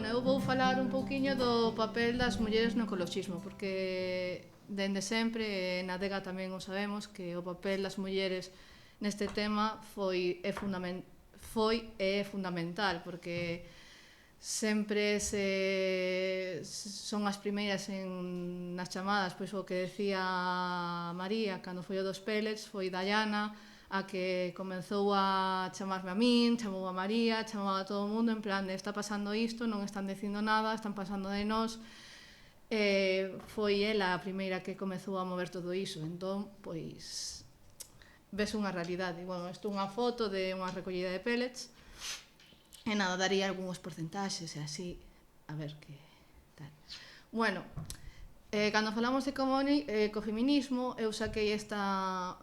Eu vou falar un pouquiño do papel das mulleres no ecoloxismo, porque dende sempre, na adega tamén o sabemos, que o papel das mulleres neste tema foi e é fundamental, porque sempre son as primeiras nas chamadas, pois o que decía María cando foi o dos pellets, foi Dayana a que comezou a chamarme a min, chamou a María, chamou a todo o mundo en plan de está pasando isto, non están dicindo nada, están pasando de nós. Foi ela a primeira que comezou a mover todo iso, entón, pois ves unha realidade. Bueno, isto é unha foto de unha recollida de pellets e nada, daría algúns porcentaxes e así, a ver que tal. Bueno, cando falamos de ecofeminismo, eu saquei esta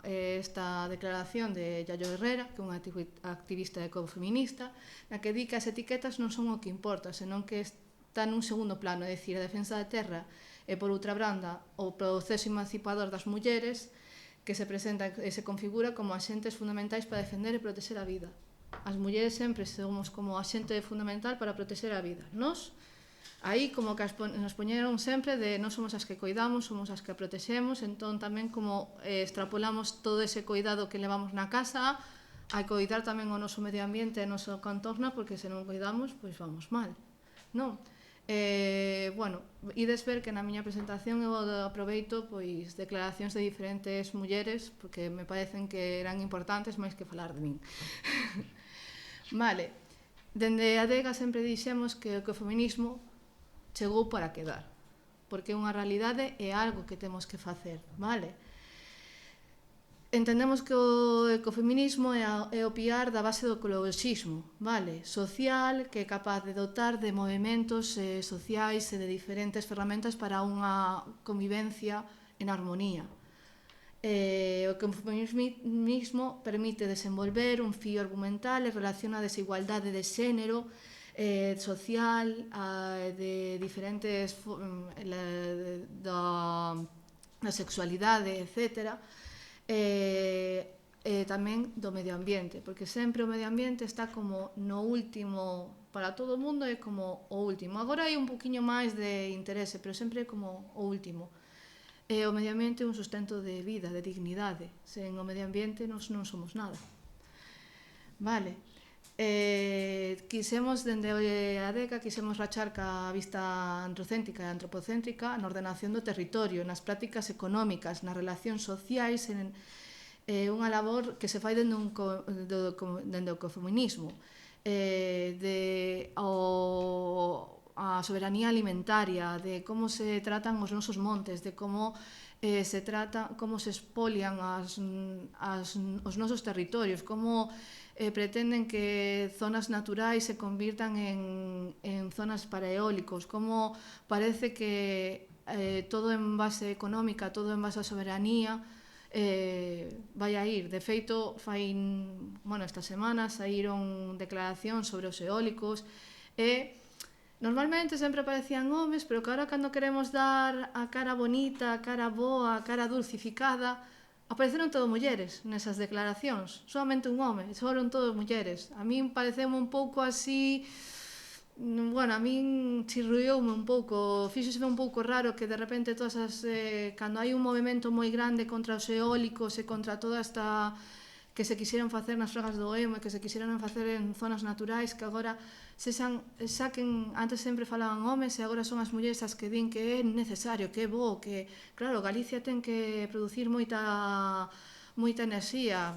declaración de Yayo Herrera, que é unha activista ecofeminista, na que di que as etiquetas non son o que importa, senón que está nun segundo plano, é dicir, a defensa da terra e, por outra banda, o proceso emancipador das mulleres que se presenta e se configura como axentes fundamentais para defender e protexer a vida. As mulleres sempre somos como axente fundamental para protexer a vida. Nós, aí como que nos poñeron sempre de non somos as que coidamos, somos as que a protexemos, entón tamén como extrapolamos todo ese cuidado que levamos na casa a coidar tamén o noso medio ambiente e o noso contorno, porque se non coidamos, pois vamos mal, non? Bueno, ides ver que na miña presentación eu aproveito pois declaracións de diferentes mulleres porque me parecen que eran importantes máis que falar de min. Vale, dende a adega sempre dixemos que o ecofeminismo chegou para quedar, porque é unha realidade e algo que temos que facer, vale? Entendemos que o ecofeminismo é o piar da base do ecoloxismo, vale? Social, que é capaz de dotar de movimentos sociais e de diferentes ferramentas para unha convivencia en armonía. O ecofeminismo permite desenvolver un fío argumental e relaciona a desigualdade de xénero, social, de diferentes da sexualidade, etcétera, e tamén do medio ambiente, porque sempre o medio ambiente está como no último, para todo o mundo é como o último. Agora hai un poquinho máis de interese, pero sempre é como o último. O medio ambiente é un sustento de vida, de dignidade. Sen o medio ambiente nós non somos nada. Vale. Quisemos, dende a ADECA, quisemos rachar ca vista androcéntrica e antropocéntrica na ordenación do territorio, nas prácticas económicas, nas relacións sociais, unha labor que se fai dende o ecofeminismo, a soberanía alimentaria, de como se tratan os nosos montes, de como se expolian os nosos territorios, como pretenden que zonas naturais se convirtan en zonas para eólicos, como parece que todo en base económica, todo en base a soberanía, vai a ir. De feito, esta semana saíron declaracións sobre os eólicos e normalmente sempre aparecían homes, pero que ahora cando queremos dar a cara bonita, a cara boa, a cara dulcificada, apareceron todo mulleres nesas declaracións. Solamente un home, foron todos mulleres. A min pareceume un pouco así... Bueno, a min chirrioume un pouco, fíxose un pouco raro que de repente todas as... cando hai un movimento moi grande contra os eólicos e contra toda esta... que se quixeran facer nas fragas do Emo e que se quixeran facer en zonas naturais, que agora saquen, antes sempre falaban homes e agora son as mulleres as que din que é necesario, que é bo, que claro, Galicia ten que producir moita enerxía.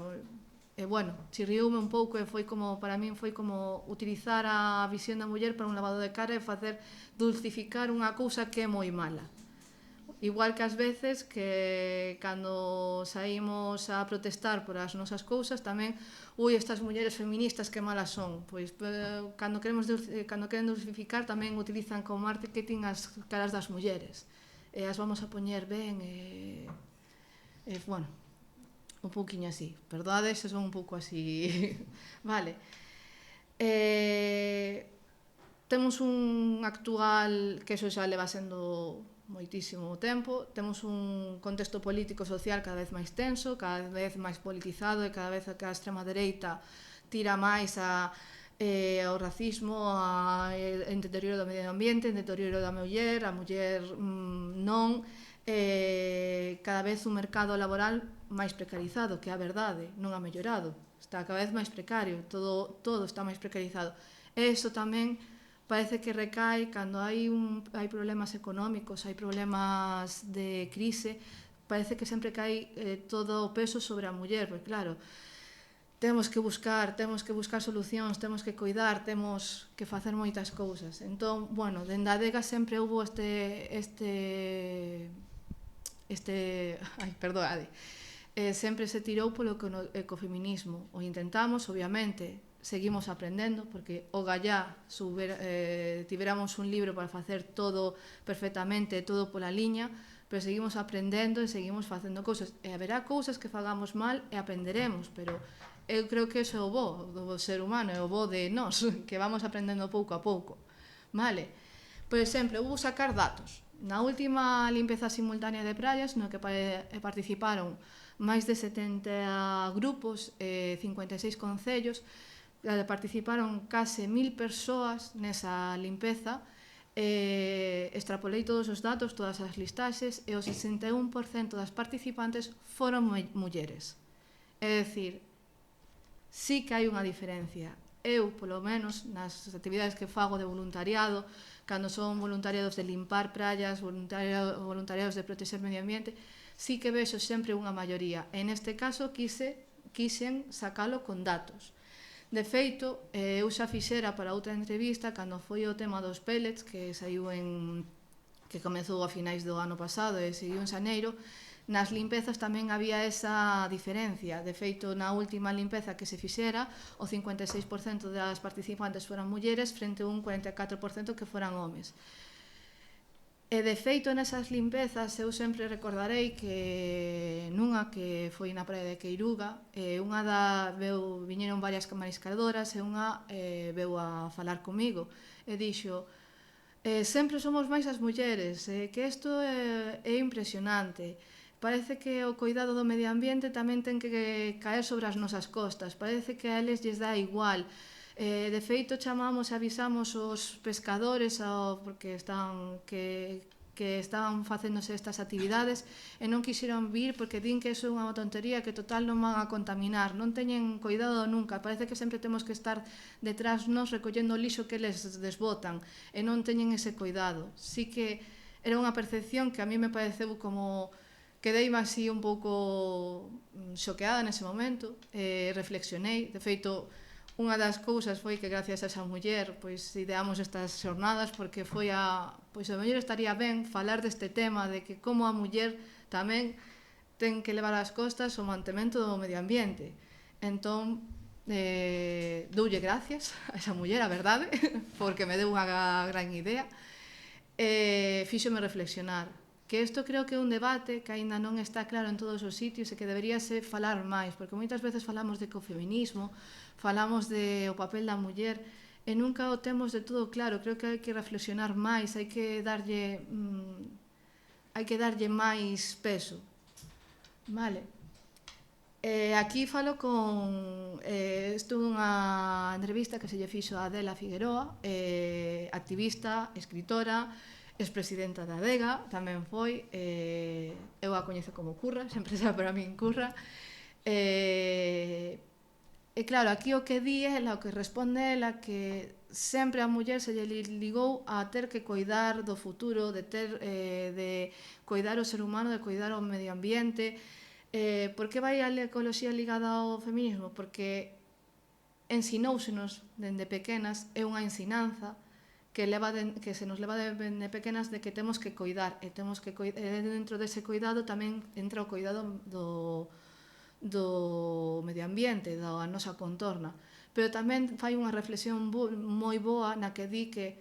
E bueno, chirrioume un pouco e foi como, para min foi como utilizar a visión da muller para un lavado de cara e facer dulcificar unha cousa que é moi mala. Igual que ás veces que cando saímos a protestar por as nosas cousas tamén, estas mulleres feministas que malas son. Pois cando queren dulcificar tamén utilizan como marketing as caras das mulleres. E as vamos a poñer ben e bueno, un pouquiño así. Perdoades se son un pouco así. Vale. Temos un actual, que eso xa leva sendo moitísimo tempo. Temos un contexto político social cada vez máis tenso, cada vez máis politizado e cada vez que a extrema dereita tira máis ao racismo, ao deterioro do medio ambiente, ao deterioro da muller, a muller non, cada vez un mercado laboral máis precarizado, que é a verdade, non ha mellorado, está cada vez máis precario, todo está máis precarizado. E iso tamén parece que recae cando hai problemas económicos, hai problemas de crise, parece que sempre cae todo o peso sobre a muller, porque claro, temos que buscar solucións, temos que cuidar, temos que facer moitas cousas. Entón, bueno, dende a adega sempre houve sempre se tirou polo ecofeminismo. O intentamos, obviamente, seguimos aprendendo, porque o gallá tiveramos un libro para facer todo perfectamente, todo pola liña, pero seguimos aprendendo e seguimos facendo cousas. E haberá cousas que fagamos mal e aprenderemos, pero eu creo que iso é o bo do ser humano, é o bo de nós, que vamos aprendendo pouco a pouco. Vale? Por exemplo, vou sacar datos. Na última limpeza simultánea de praias, no que participaron máis de 70 grupos, 56 concellos, participaron case 1000 persoas nesa limpeza, extrapolei todos os datos, todas as listaxes, e o 61% das participantes foron mulleres. É dicir, sí que hai unha diferencia. Eu, polo menos, nas actividades que fago de voluntariado, cando son voluntariados de limpar praias, voluntariados de protexer medio ambiente, sí que vexo sempre unha maioría. En este caso, quixen sacalo con datos. De feito, eu xa fixera para outra entrevista, cando foi o tema dos pellets, que comezou a finais do ano pasado e seguiu en xaneiro, nas limpezas tamén había esa diferencia. De feito, na última limpeza que se fixera, o 56% das participantes foran mulleres frente a un 44% que foran homes. E de feito, nesas limpezas, eu sempre recordarei que nunha que foi na praia de Queiruga, viñeron varias mariscadoras e unha veu a falar comigo e dixo: sempre somos máis as mulleres, que isto é impresionante. Parece que o cuidado do medio ambiente tamén ten que caer sobre as nosas costas. Parece que a eles lles dá igual. De feito, chamamos e avisamos os pescadores porque estaban facéndose estas actividades e non quixeron vir porque din que iso é unha tontería, que total non van a contaminar. Non teñen cuidado nunca. Parece que sempre temos que estar detrás nos recollendo o lixo que eles desbotan e non teñen ese cuidado. Sí que era unha percepción que a mí me pareceu como... Quedei así un pouco xoqueada nese momento, reflexionei. De feito, unha das cousas foi que gracias a esa muller ideamos estas xornadas, porque foi a mellor estaría ben falar deste tema, de que como a muller tamén ten que levar as costas o mantemento do medio ambiente. Entón, doulle gracias a esa muller, a verdade, porque me deu unha gran idea, e fíxome reflexionar. Que isto creo que é un debate que aínda non está claro en todos os sitios e que deberíase falar máis, porque moitas veces falamos de ecofeminismo, falamos do papel da muller e nunca o temos de todo claro. Creo que hai que reflexionar máis, hai que darlle máis peso. Vale. Aquí falo con... Isto é unha entrevista que se lle fixo a Adela Figueroa, activista, escritora, expresidenta da adega, tamén foi, eu a coñezo como Curra, sempre xa para min Curra, e claro, aquí o que di ela, o que responde ela, que sempre a muller se lle ligou a ter que coidar do futuro, de coidar o ser humano, de coidar o medio ambiente. Por que vai a ecoloxía ligada ao feminismo? Porque ensinóusenos dende pequenas, é unha ensinanza que se nos leva de pequenas de que temos que coidar, e dentro dese coidado tamén entra o coidado do medio ambiente, da nosa contorna. Pero tamén fai unha reflexión moi boa na que di que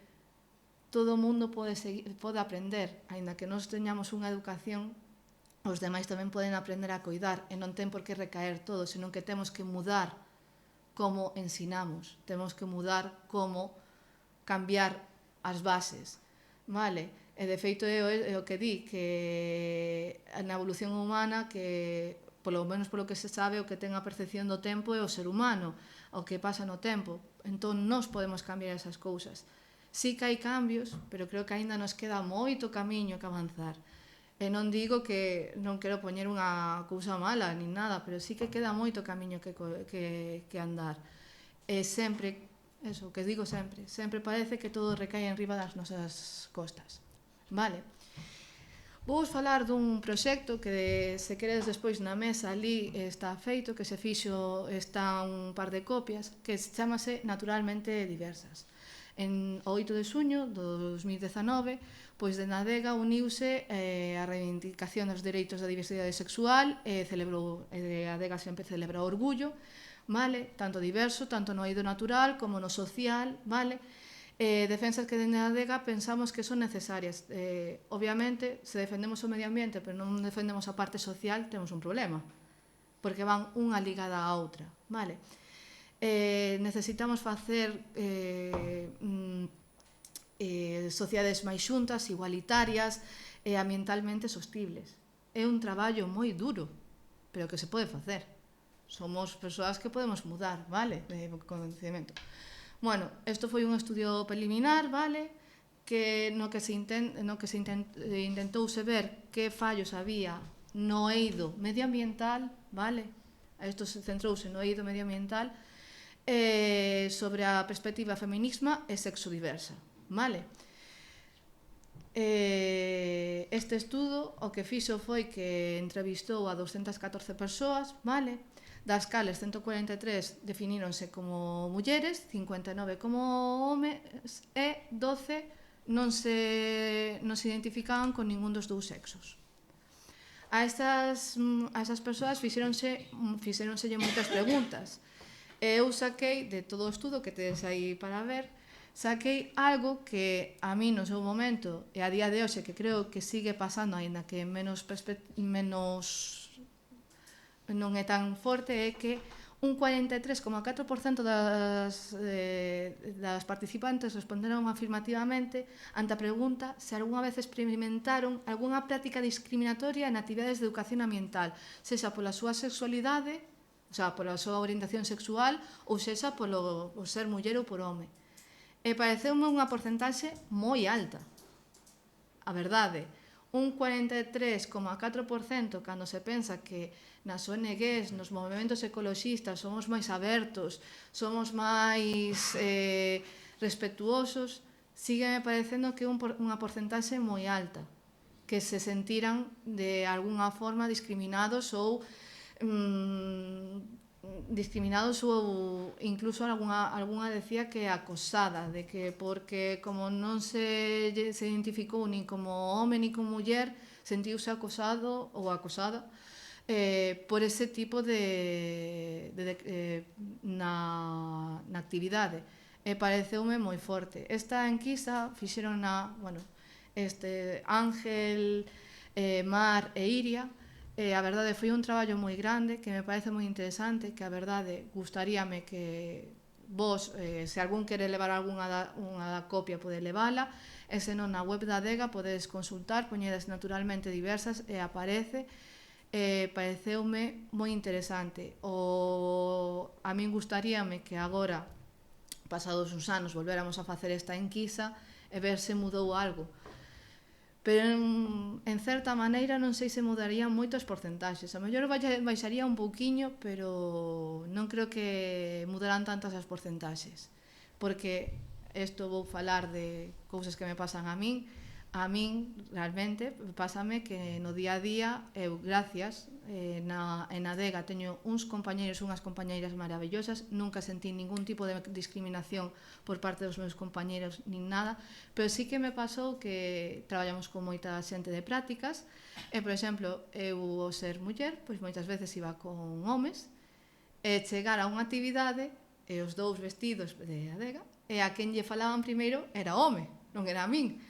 todo o mundo pode aprender, aínda que nós teñamos unha educación, os demais tamén poden aprender a coidar, e non ten por que recaer todo, senón que temos que mudar como ensinamos, temos que mudar como cambiar as bases, vale? E de feito é o que di, que na evolución humana, que polo menos polo que se sabe, o que ten a percepción do tempo é o ser humano, o que pasa no tempo. Entón, nós podemos cambiar esas cousas. Sí que hai cambios, pero creo que aínda nos queda moito camiño que avanzar. E non digo que non quero poñer unha cousa mala, nin nada, pero sí que queda moito camiño que andar. E sempre, eso, que digo sempre parece que todo recae en riba das nosas costas. Vale. Vou falar dun proxecto que, se queredes despois na mesa ali está feito, que se fixo, está un par de copias, que chamase Naturalmente Diversas. En o 8 de xuño do 2019, pois de Nadega uniuse a reivindicación dos dereitos da diversidade sexual e Adega sempre celebra orgullo, vale? Tanto diverso, tanto no eido natural como no social, vale? Defensas que dende a Adega pensamos que son necesarias. Obviamente, se defendemos o medio ambiente pero non defendemos a parte social, temos un problema, porque van unha ligada á outra, vale? Necesitamos facer sociedades máis xuntas, igualitarias e ambientalmente sostibles. É un traballo moi duro, pero que se pode facer. Somos persoas que podemos mudar, vale? De conocimiento. Bueno, isto foi un estudio preliminar, vale? No que se intentouse ver que fallos había no eido medioambiental, vale? Isto se centrouse no eido medioambiental sobre a perspectiva feminisma e sexo diversa, vale? Este estudo o que fixo foi que entrevistou a 214 persoas, vale? Das cales 143 definíronse como mulleres, 59 como homes e 12 non se identificaban con ningún dos dous sexos. A esas persoas fixéronselle moitas preguntas. Eu saquei de todo o estudo que tedes aí para ver, saquei algo que a mí no seu momento e a día de hoxe que creo que sigue pasando, aínda que menos non é tan forte, é que un 43,4% das participantes responderon afirmativamente ante a pregunta se algunha vez experimentaron algunha práctica discriminatoria en actividades de educación ambiental, sexa pola súa sexualidade, o sea, pola súa orientación sexual, ou sexa por ser muller ou por home. E pareceume unha porcentaxe moi alta. A verdade, un 43,4% cando se pensa que nas ONGs, nos movimentos ecoloxistas, somos máis abertos, somos máis respetuosos, sigue me parecendo que é unha porcentaxe moi alta, que se sentiran de algunha forma discriminados ou incluso algunha decía que acosada, de que porque como non se identificou nin como home nin como muller, sentiuse acosado ou acosada por ese tipo na actividade. E pareceume moi forte. Esta enquisa fixeron Ángel, Mar e Iria. A verdade foi un traballo moi grande que me parece moi interesante, que a verdade gustaríame que vos, se algún quere levar unha copia, pode levala, e senón na web da Adega podedes consultar, poñedes Naturalmente Diversas e aparece. Pareceume moi interesante. A min gustaríame que agora, pasados uns anos, volvéramos a facer esta enquisa e ver se mudou algo. Pero en certa maneira non sei se mudarían moitos porcentaxes. A mellor baixaría un pouquiño, pero non creo que mudaran tantas as porcentaxes. Porque isto vou falar de cousas que me pasan a min, realmente, pásame que no día a día, eu, gracias, en Adega teño uns compañeiros, unhas compañeiras maravillosas, nunca sentí ningún tipo de discriminación por parte dos meus compañeiros, nin nada, pero sí que me pasou que traballamos con moita xente de prácticas, e, por exemplo, eu, ao ser muller, pois moitas veces iba con homes, e chegar a unha actividade, e os dous vestidos de Adega, e a quen lle falaban primeiro era home, non era a min.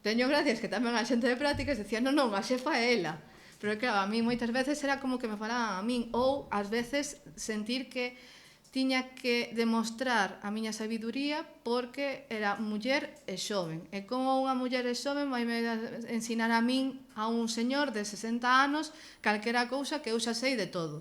Teño gracias que tamén a xente de prácticas decían non, a xefa é ela. Pero claro, a mí moitas veces era como que me falaban a min, ou ás veces sentir que tiña que demostrar a miña sabiduría porque era muller e xoven. E como unha muller e xoven vai me ensinar a min, a un señor de 60 anos, calquera cousa que eu xa sei de todo.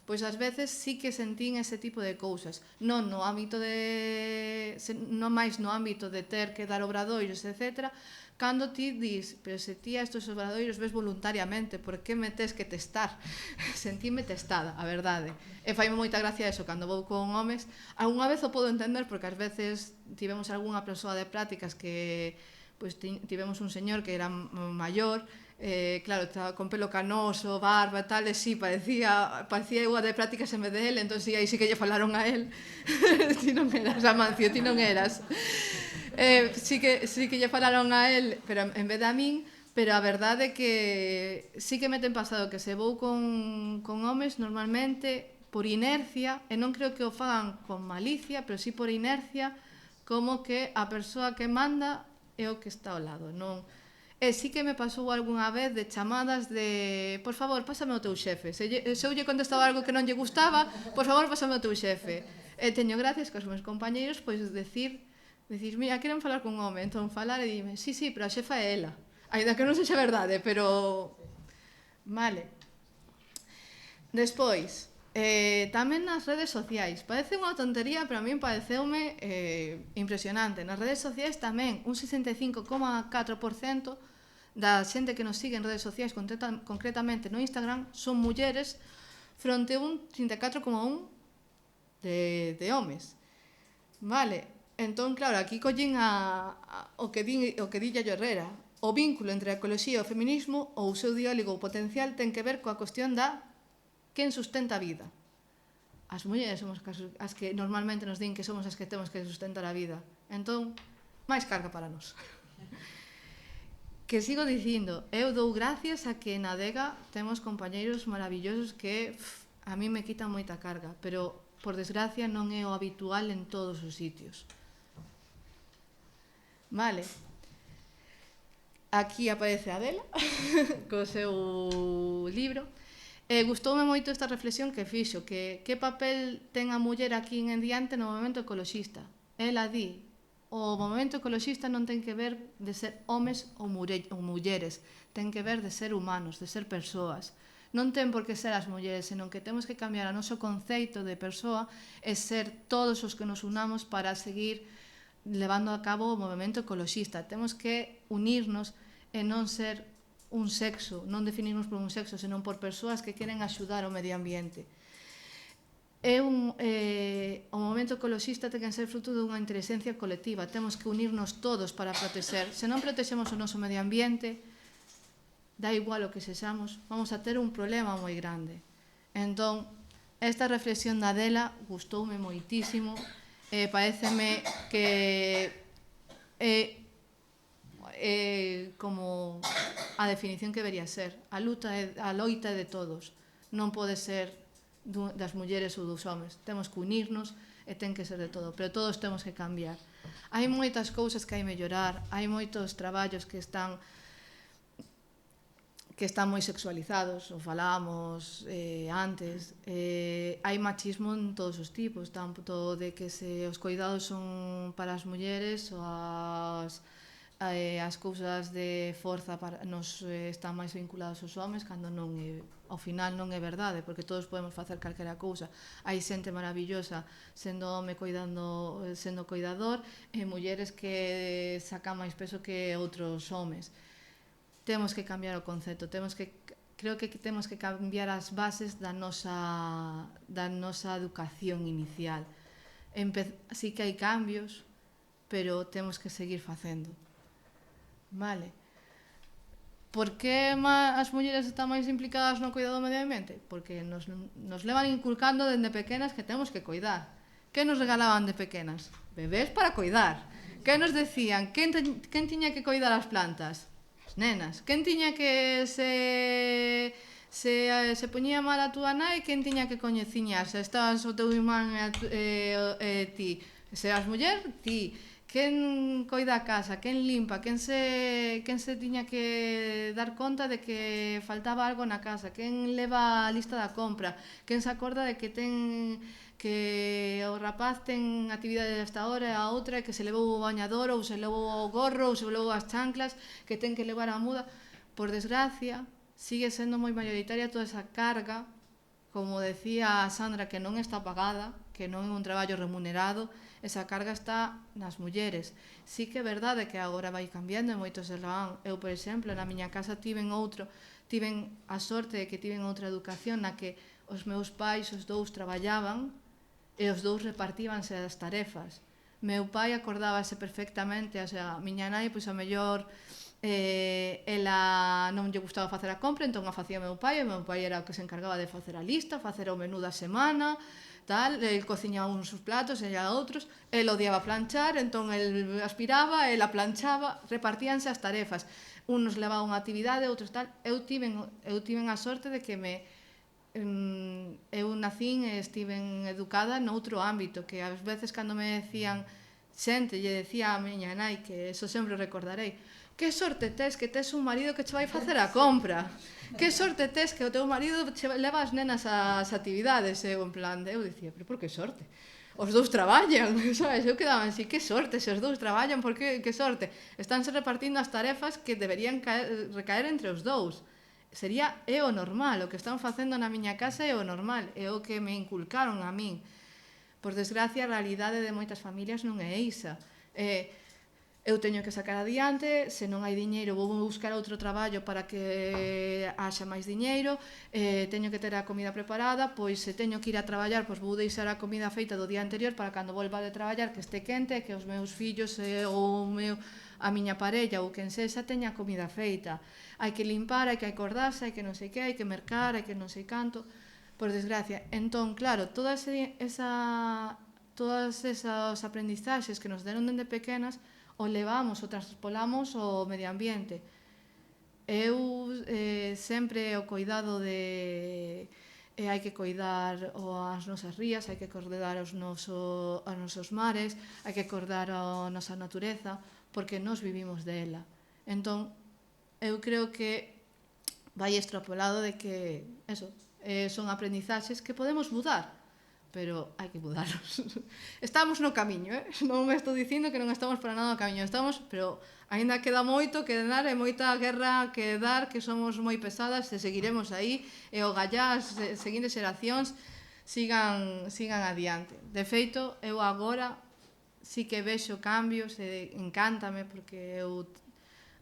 Pois ás veces sí que sentín ese tipo de cousas. Non no ámbito de... non máis no ámbito de ter que dar obradoiros, etc., cando ti dis, pero se ti a estos obradoiros ves voluntariamente, por que me tes que testar? Sentíme testada, a verdade. E faime moita gracia eso, cando vou con homes. Algúnha vez o podo entender, porque ás veces tivemos algunha persoa de prácticas que pois tivemos un señor que era maior, claro, estaba con pelo canoso, barba e tal, e sí, parecía igual de prácticas en vez de él, entón sí, aí sí que lle falaron a él. Ti non eras, Amancio, ti non eras. Sí que lle falaron a él, pero en vez de a min, pero a verdade é que sí que me ten pasado que se vou con homes normalmente por inercia, e non creo que o fagan con malicia, pero sí por inercia, como que a persoa que manda é o que está ao lado, non? E sí que me pasou algunha vez de chamadas de por favor, pásame o teu xefe. Se eu lle contestaba algo que non lle gustaba, por favor, pásame o teu xefe. E teño gracias que os meus compañeiros pois decir, mira, queren falar cun home, entón falar e dime, sí, pero a xefa é ela. Ainda que non sexa verdade, pero vale. Despois, tamén nas redes sociais. Parece unha tontería, pero a min pareceume impresionante. Nas redes sociais tamén un 65,4% da xente que nos sigue en redes sociais, concretamente no Instagram, son mulleres fronte a un 34,1% de homes. Vale, entón, claro, aquí collín o que di Yayo Herrera. O vínculo entre a ecoloxía e o feminismo ou o seu diálogo potencial ten que ver coa cuestión da quen sustenta a vida. As mulleres somos as que normalmente nos din que somos as que temos que sustentar a vida. Entón, máis carga para nós. Que sigo dicindo, eu dou gracias a que na adega temos compañeiros maravillosos que a mí me quitan moita carga, pero por desgracia non é o habitual en todos os sitios. Vale. Aquí aparece Adela co seu libro. Gustoume moito esta reflexión que fixo, que papel ten a muller aquí en diante no movemento ecoloxista. Ela di, o movemento ecoloxista non ten que ver de ser homes ou mulleres, ten que ver de ser humanos, de ser persoas. Non ten por que ser as mulleres, senón que temos que cambiar o noso conceito de persoa e ser todos os que nos unamos para seguir levando a cabo o movemento ecoloxista. Temos que unirnos e non ser un sexo, non definirnos por un sexo, senón por persoas que queren axudar ao medio ambiente. O movemento ecoloxista ten que ser fruto dunha inteligencia colectiva. Temos que unirnos todos para protexer. Se non protexemos o noso medio ambiente, dá igual o que sexamos, vamos a ter un problema moi grande. Entón, esta reflexión da Adela gustoume moitísimo. Pareceme que é como a definición que debería ser. A loita é de todos. Non pode ser das mulleres ou dos homes. Temos que unirnos e ten que ser de todo, pero todos temos que cambiar. Hai moitas cousas que hai mellorar, hai moitos traballos que están moi sexualizados, o falábamos antes. Hai machismo en todos os tipos, tanto de que os coidados son para as mulleres ou as cousas de forza nos están máis vinculadas aos homes, cando non é, ao final non é verdade, porque todos podemos facer calquera cousa. Hai xente maravillosa sendo home sendo coidador, e mulleres que sacan máis peso que outros homes. Temos que cambiar o concepto, creo que temos que cambiar as bases da nosa educación inicial. Sí que hai cambios, pero temos que seguir facendo. Vale. Por que as mulleres están máis implicadas no cuidado do medio ambiente? Porque nos levan inculcando dende pequenas que temos que coidar. Que nos regalaban de pequenas? Bebés para coidar. Que nos decían? Quen tiña que coidar as plantas? As nenas. Quen tiña que se poñía mal a túa nai, quen tiña que coñeciñar? Se estabas o teu irmán e ti. Se eras muller, ti. Quen coida a casa, quen limpa, quen se tiña que dar conta de que faltaba algo na casa, quen leva a lista da compra, quen se acorda de que ten que o rapaz ten actividade hasta ahora e a outra que se levou o bañador ou se levou o gorro ou se levou as chanclas, que ten que levar a muda. Por desgracia, sigue sendo moi mayoritaria toda esa carga, como decía a Sandra, que non está pagada, que non é un traballo remunerado, esa carga está nas mulleres. Sí que é verdade que agora vai cambiando e moitos se van. Eu, por exemplo, na miña casa tiven a sorte de que tiven outra educación na que os meus pais, os dous, traballaban e os dous repartíbanse as tarefas. Meu pai acordábase perfectamente, o sea, miña nai, pois a mellor ela non lle gustaba facer a compra, entón a facía meu pai, e meu pai era o que se encargaba de facer a lista, facer o menú da semana, tal, el cociñaba uns platos, ella outros, el odiaba planchar, entón el aspiraba, ela planchaba, repartíanse as tarefas. Unos levaban unha actividade, outros tal. Eu tiven a sorte de que eu nacín e estiven educada noutro ámbito, que ás veces cando me decían xente, lle decía a miña nai, que eso sempre recordarei, que sorte tes que tes un marido que che vai facer a compra, que sorte tes que o teu marido che leva as nenas ás actividades. Eu en plan, eu dicía, pero por que sorte? Os dous traballan, sabes? Eu quedaba así, que sorte, se os dous traballan, por que sorte? Estánse repartindo as tarefas que deberían recaer entre os dous. É o normal, o que están facendo na miña casa é o normal, é o que me inculcaron a min. Por desgracia, a realidade de moitas familias non é isa. Eu teño que sacar adiante, se non hai diñeiro vou buscar outro traballo para que haxa máis diñeiro, teño que ter a comida preparada, pois se teño que ir a traballar, pois vou deixar a comida feita do día anterior para cando volva de traballar que este quente, que os meus fillos ou a miña parella ou quen sexa teña a comida feita. Hai que limpar, hai que acordarse, hai que non sei que, hai que mercar, hai que non sei canto. Por desgracia, entón, claro, todas esas aprendizaxes que nos deron dende pequenas o levamos, o transpolamos ao medio ambiente. Eu sempre o cuidado de hai que coidar as nosas rías, hai que coidar os nosos mares, hai que coidar a nosa natureza, porque nós vivimos dela. Entón, eu creo que vai extrapolado de que son aprendizaxes que podemos mudar, pero hai que mudarlos. Estamos no camiño, non me estou dicindo que non estamos para nada no camiño, estamos, pero aínda queda moito que dar e moita guerra que dar, que somos moi pesadas e seguiremos aí, e o gallá as seguintes xeracións sigan adiante. De feito, eu agora sí que vexo cambios e encántame, porque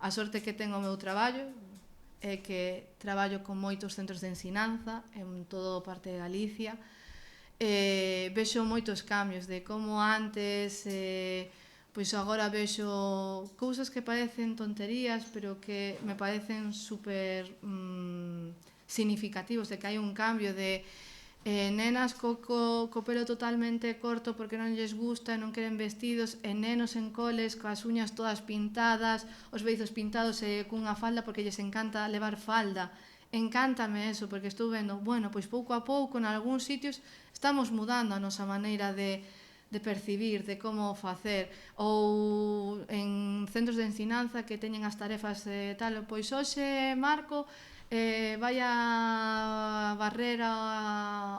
a sorte que tengo o meu traballo é que traballo con moitos centros de ensinanza en toda parte de Galicia. Vexo moitos cambios de como antes, pois agora vexo cousas que parecen tonterías, pero que me parecen super significativos, de que hai un cambio de nenas co pelo totalmente corto porque non lles gusta e non queren vestidos, e nenos en coles coas uñas todas pintadas, os beizos pintados e cunha falda porque lles encanta levar falda. Encántame eso, porque estou vendo, bueno, pois pouco a pouco, en algúns sitios, estamos mudando a nosa maneira de percibir, de como facer, ou en centros de ensinanza que teñen as tarefas tal, pois hoxe Marco vai a barrer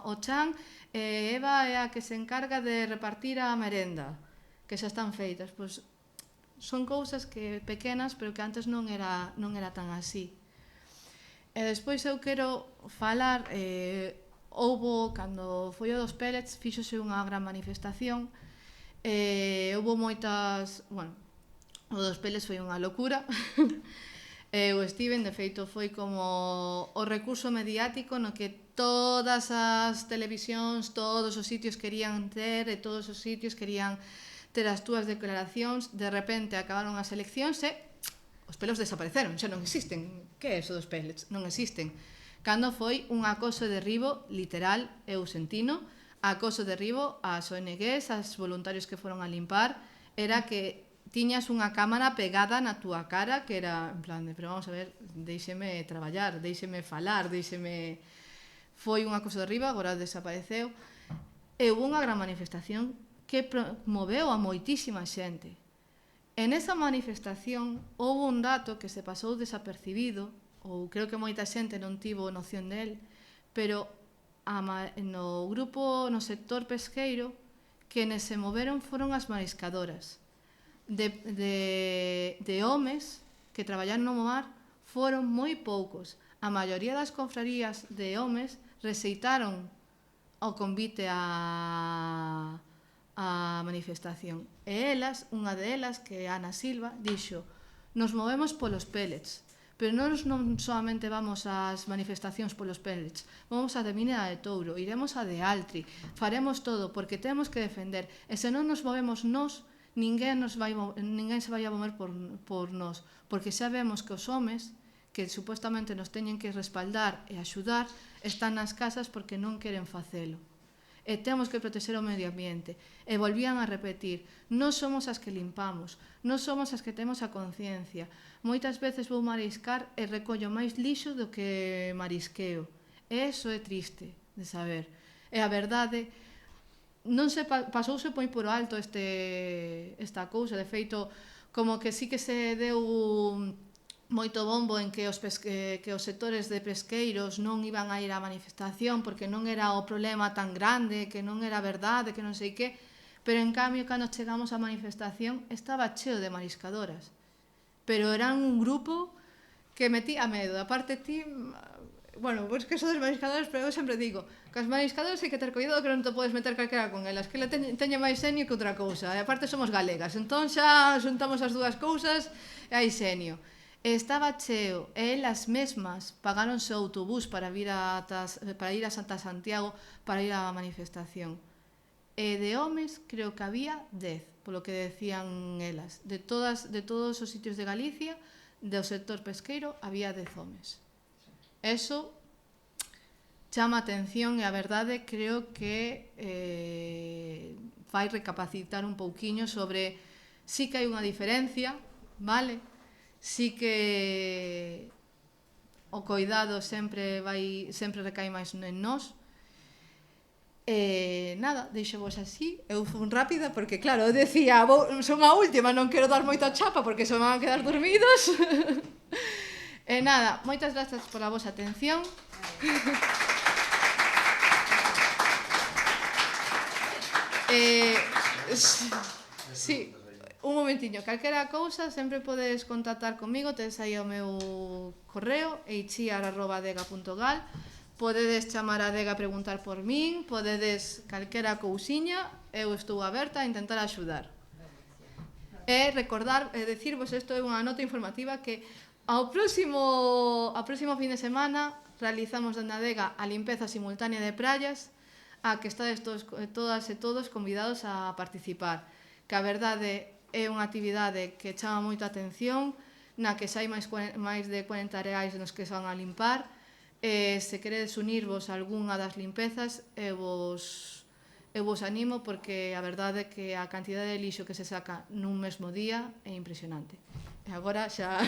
o chan e Eva é a que se encarga de repartir a merenda, que xa están feitas. Pois son cousas que pequenas, pero que antes non era tan así. E despois eu quero falar, cando foi o dos pellets, fíxose unha gran manifestación, houbo moitas, bueno, o dos pellets foi unha locura. Eu estiven, de feito, foi como o recurso mediático no que todas as televisións, todos os sitios querían ter, e todos os sitios querían ter as túas declaracións. De repente acabaron as eleccións e os pelos desapareceron, xa non existen. Que é eso dos pellets? Non existen. Cando foi un acoso e derribo, literal, eu sentino, acoso e derribo ás ONGs, ás voluntarios que foron a limpar, era que tiñas unha cámara pegada na túa cara, que era, en plan, pero vamos a ver, deixeme traballar, deixeme falar, deixeme... Foi un acoso de arriba, agora desapareceu. E houve unha gran manifestación que moveu a moitísima xente. En esa manifestación houve un dato que se pasou desapercibido, ou creo que moita xente non tivo noción del, pero no grupo, no sector pesqueiro, quenes se moveron foron as mariscadoras. De homes que traballaron no mar foron moi poucos. A maioría das confrarías de homes rexeitaron o convite a manifestación. E elas, unha delas, que é Ana Silva, dixo: nos movemos polos pellets, pero non solamente vamos ás manifestacións polos pellets, vamos a de Mina de Touro, iremos a de Altri, faremos todo, porque temos que defender, e se non nos movemos nós, ninguén se vai a mover por nós, porque sabemos que os homes, que supostamente nos teñen que respaldar e axudar, están nas casas porque non queren facelo. E temos que protexer o medio ambiente. E volvían a repetir: non somos as que limpamos, non somos as que temos a conciencia. Moitas veces vou mariscar e recollo máis lixo do que marisqueo. E iso é triste de saber. E a verdade, non se pasouse moi por alto esta cousa. De feito, como que sí que se deu moito bombo en que os sectores de pesqueiros non iban a ir á manifestación porque non era o problema tan grande, que non era verdade, que non sei que, pero en cambio, cando chegamos á manifestación, estaba cheo de mariscadoras. Pero eran un grupo que metía medo. Aparte ti, bueno, pois que sodes mariscadoras, pero eu sempre digo que as mariscadoras hai que ter cuidado que non te podes meter calquera con elas, que teñen máis senio que outra cousa. E aparte somos galegas, entón xa xuntamos as dúas cousas e hai senio. Estaba cheo, e elas mesmas pagaronse o autobús para ir a Santa Santiago para ir á manifestación. E de homes creo que había 10, polo que decían elas. De todos os sitios de Galicia, do sector pesqueiro, había 10 homes. Eso chama a atención e a verdade creo que fai recapacitar un pouquiño sobre sí que hai unha diferencia, vale? Sí que o coidado sempre recae máis en nós. Nada, deixo-vos así. Eu fui rápida porque, claro, eu decía, son a última, non quero dar moita chapa porque se van a quedar dormidos. E nada, moitas grazas pola vosa atención. Sí. Un momentiño, calquera cousa, sempre podes contactar comigo, tedes aí o meu correo, eichiar@adega.gal, podedes chamar a Adega a preguntar por min, podedes calquera cousiña, eu estou aberta a intentar axudar. E recordar, decirvos, isto é unha nota informativa, que ao próximo fin de semana realizamos dende Adega a limpeza simultánea de praias, a que estades todas e todos convidados a participar, que a verdade é unha actividade que chama moita atención, na que xa hai máis de 40 reais nos que se van a limpar. Se queredes unirvos a algunha das limpezas, eu vos animo, porque a verdade é que a cantidade de lixo que se saca nun mesmo día é impresionante. E agora xa...